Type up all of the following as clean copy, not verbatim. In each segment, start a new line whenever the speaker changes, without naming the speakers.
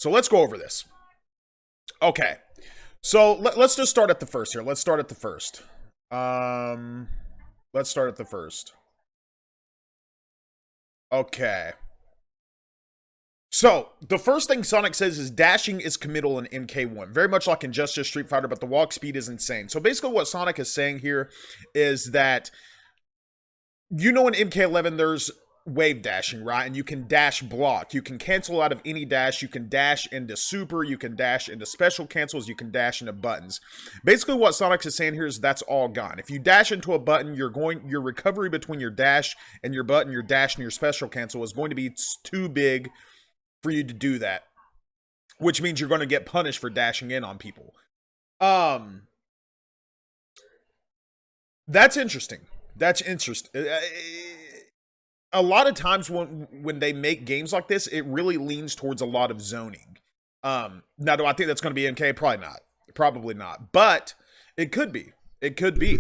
So let's go over this. Okay. So let's just start at the first here. Let's start at the first. Um, let's start at the first. Okay. So, the first thing Sonic says is dashing is committal in MK1. Very much like in Justice Street Fighter, but the walk speed is insane. So, basically, what Sonic is saying here is that, you know, in MK11, there's wave dashing, right? And you can dash block. You can cancel out of any dash. You can dash into super. You can dash into special cancels. You can dash into buttons. Basically, what Sonic is saying here is that's all gone. If you dash into a button, your recovery between your dash and your button, your dash and your special cancel is going to be too big for you to do that, which means you're going to get punished for dashing in on people. That's interesting. That's interesting. A lot of times when they make games like this, it really leans towards a lot of zoning. Now, do I think that's going to be MK? Probably not. Probably not. But it could be. It could be.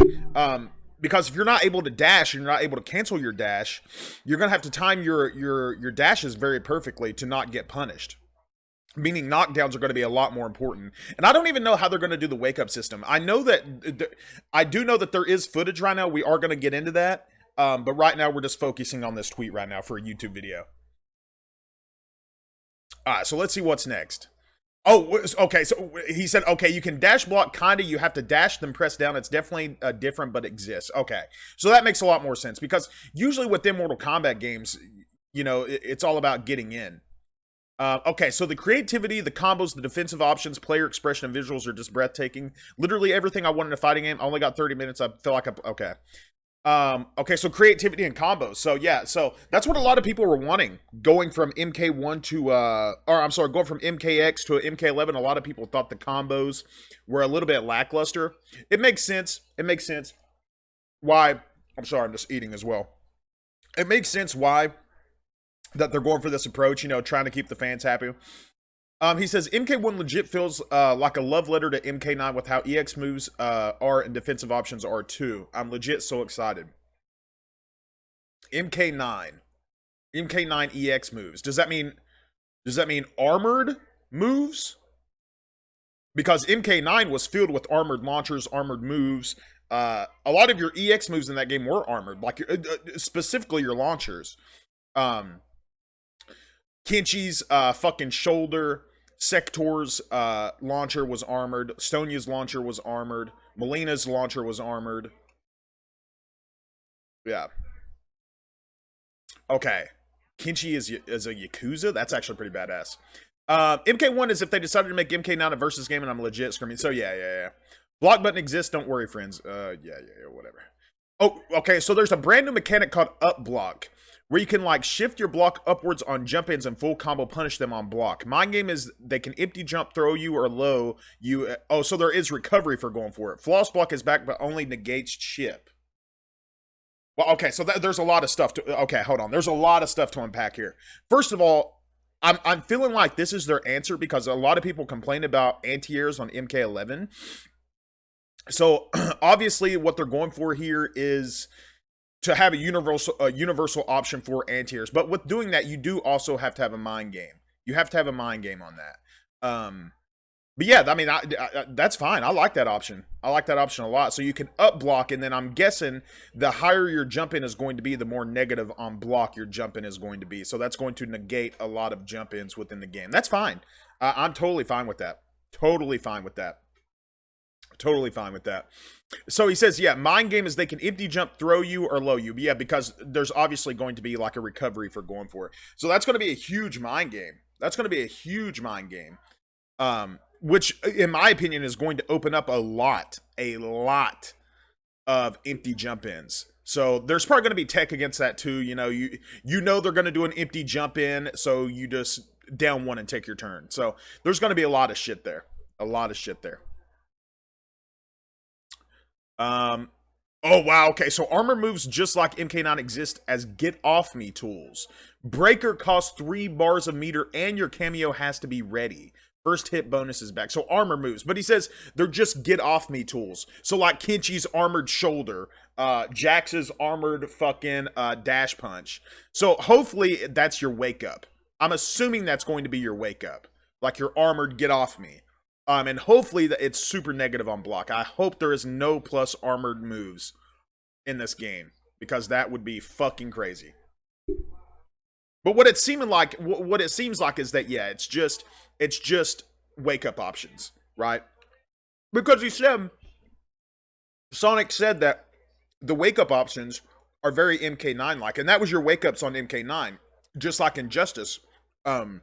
Because if you're not able to dash and you're not able to cancel your dash, you're going to have to time your dashes very perfectly to not get punished. Meaning knockdowns are going to be a lot more important. And I don't even know how they're going to do the wake-up system. I do know that there is footage right now. We are going to get into that. But right now, we're just focusing on this tweet right now for a YouTube video. All right, so let's see what's next. Oh, okay, so he said, okay, you can dash block, kind of. You have to dash, then press down. It's definitely different, but exists. Okay, so that makes a lot more sense, because usually within Mortal Kombat games, you know, it's all about getting in. Okay, so the creativity, the combos, the defensive options, player expression, and visuals are just breathtaking. Literally everything I want in a fighting game. I only got 30 minutes. I feel like okay. Okay, so creativity and combos. So yeah, so that's what a lot of people were wanting, going from MK1 to going from MKX to MK11. A lot of people thought the combos were a little bit lackluster. It makes sense. It makes sense why. I'm sorry, I'm just eating as well. It makes sense why that they're going for this approach, you know, trying to keep the fans happy. He says MK1 legit feels like a love letter to MK9 with how EX moves are and defensive options are too. I'm legit so excited. MK9 EX moves. Does that mean armored moves? Because MK9 was filled with armored launchers, armored moves. A lot of your EX moves in that game were armored, like specifically your launchers. Kenshi's fucking shoulder. Sector's launcher was armored. Stonia's launcher was armored. Melina's launcher was armored. Yeah. Okay. Kenshi is a Yakuza? That's actually pretty badass. MK1 is if they decided to make MK9 a versus game, and I'm legit screaming. So yeah. Block button exists. Don't worry, friends. Yeah, whatever. Oh, okay. So there's a brand new mechanic called up block, where you can like shift your block upwards on jump ins and full combo punish them on block. My game is they can empty jump throw you or low you. Oh, so there is recovery for going for it. Floss block is back, but only negates chip. Well, okay, so there's a lot of stuff to. Okay, hold on. There's a lot of stuff to unpack here. First of all, I'm feeling like this is their answer, because a lot of people complain about anti-airs on MK11. So obviously, what they're going for here is to have a universal option for anti-airs. But with doing that, you do also have to have a mind game. You have to have a mind game on that. But yeah, I mean, that's fine. I like that option. I like that option a lot. So you can up block, and then I'm guessing the higher your jump in is going to be, the more negative on block your jump in is going to be. So that's going to negate a lot of jump ins within the game. That's fine. I'm totally fine with that. Totally fine with that. Totally fine with that. So he says, yeah, mind game is they can empty jump, throw you, or low you. But yeah, because there's obviously going to be like a recovery for going for it. So that's going to be a huge mind game. That's going to be a huge mind game. Which, in my opinion, is going to open up a lot of empty jump ins. So there's probably going to be tech against that too. You know they're going to do an empty jump in, so you just down one and take your turn. So there's going to be a lot of shit there. A lot of shit there. Oh wow, okay, so armor moves just like MK9 exist as get off me tools. Breaker costs 3 bars of meter and your cameo has to be ready. First hit bonus is back. So armor moves, but he says they're just get off me tools. So like Kenshi's armored shoulder, Jax's armored fucking dash punch. So hopefully that's your wake up. I'm assuming that's going to be your wake up. Like, you're armored, get off me. And hopefully that it's super negative on block. I hope there is no plus armored moves in this game, because that would be fucking crazy. But what it's seeming like, what it seems like is that, yeah, it's just wake up options, right? Because Sonic said that the wake up options are very MK9 like, and that was your wake ups on MK9, just like Injustice. And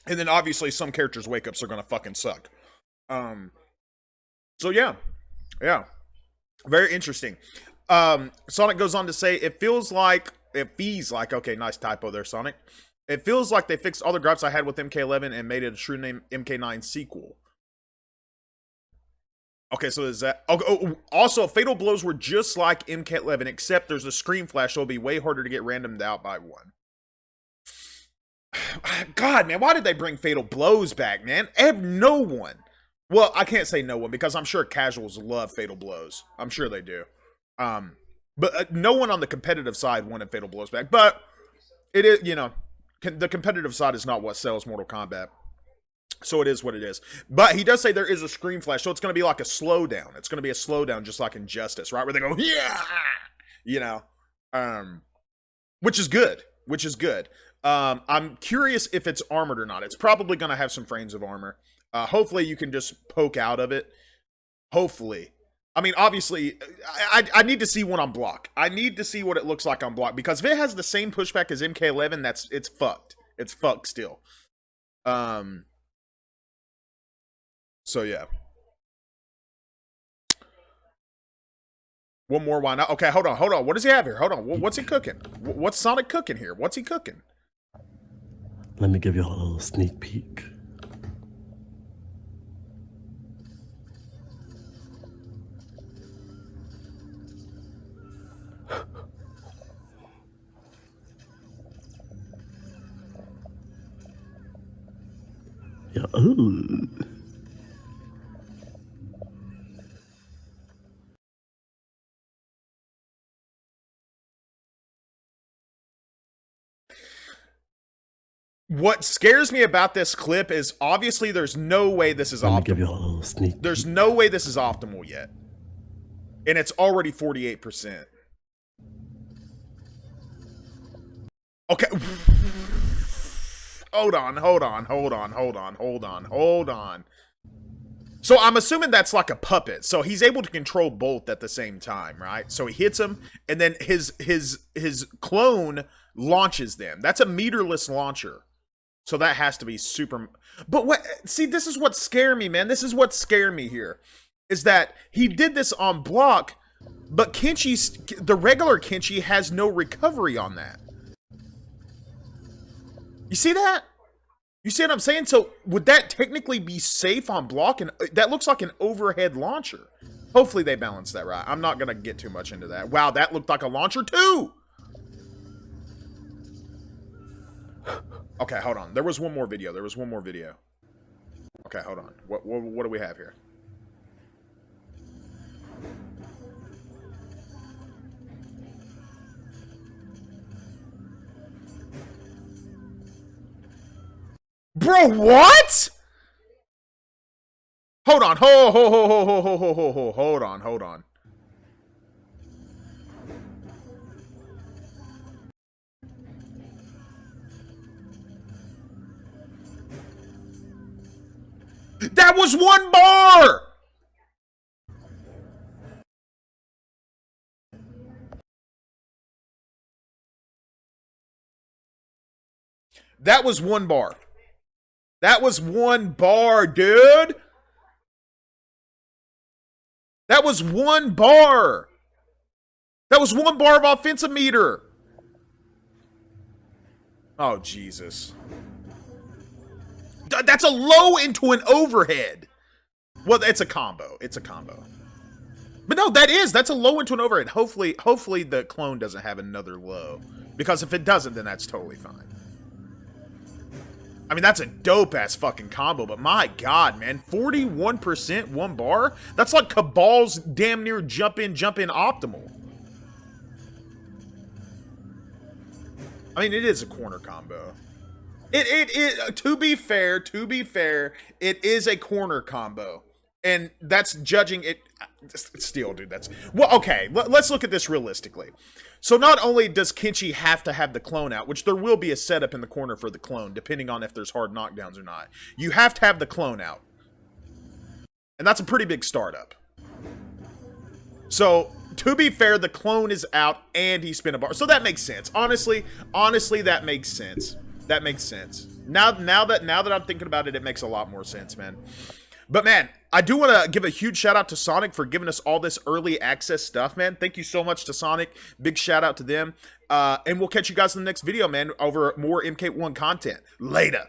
then obviously some characters' wake ups are gonna fucking suck. So yeah, very interesting. Sonic goes on to say, it feels like, okay, nice typo there, Sonic. It feels like they fixed all the gripes I had with MK11 and made it a true name MK9 sequel. Okay, so is that... also, Fatal Blows were just like MK11, except there's a Scream Flash, so it'll be way harder to get randomed out by one. God, man, why did they bring Fatal Blows back, man? No one. Well, I can't say no one, because I'm sure casuals love Fatal Blows. I'm sure they do. But no one on the competitive side wanted Fatal Blows back. But it is, you know, the competitive side is not what sells Mortal Kombat. So it is what it is. But he does say there is a Scream Flash, so it's going to be like a slowdown. It's going to be a slowdown just like Injustice, right? Where they go, yeah! You know? Which is good. I'm curious if it's armored or not. It's probably going to have some frames of armor. Hopefully you can just poke out of it. Hopefully. I mean, obviously, I need to see one on block. I need to see what it looks like on block. Because if it has the same pushback as MK11, it's fucked. It's fucked still. So, yeah. One more, why not? Okay, hold on. What does he have here? Hold on. What's he cooking? What's Sonic cooking here? What's he cooking?
Let me give you a little sneak peek. Yeah, ooh.
What scares me about this clip is obviously there's no way this is optimal.
Give you a little sneak
there's no way this is optimal yet. And it's already 48%. Okay. Hold on. So I'm assuming that's like a puppet. So he's able to control both at the same time, right? So he hits him, and then his clone launches them. That's a meterless launcher. So that has to be super... But what... See, this is what scared me, man. This is what scared me here. Is that he did this on block, but the regular Kenshi has no recovery on that. You see that? You see what I'm saying? So would that technically be safe on block? And that looks like an overhead launcher. Hopefully they balance that right. I'm not going to get too much into that. Wow, that looked like a launcher too. Okay, hold on. There was one more video. Okay, hold on. What do we have here? Bro, what? Hold on. Hold on. That was one bar! That was one bar. That was one bar, dude. That was one bar. That was one bar of offensive meter. Oh, Jesus. That's a low into an overhead. Well, it's a combo. But no, that's a low into an overhead. Hopefully the clone doesn't have another low. Because if it doesn't, then that's totally fine. I mean, that's a dope-ass fucking combo, but my god, man. 41% one bar? That's like Cabal's damn near jump-in optimal. I mean, it is a corner combo. To be fair, it is a corner combo, and that's judging it. Still, dude, that's well. Okay, let's look at this realistically. So not only does Kenshi have to have the clone out, which there will be a setup in the corner for the clone, depending on if there's hard knockdowns or not. You have to have the clone out, and that's a pretty big startup. So to be fair, the clone is out and he spin a bar, so that makes sense. Honestly, that makes sense. That makes sense. Now that I'm thinking about it, it makes a lot more sense, man. But man, I do want to give a huge shout out to Sonic for giving us all this early access stuff, man. Thank you so much to Sonic. Big shout out to them. And we'll catch you guys in the next video, man, over more MK1 content. Later.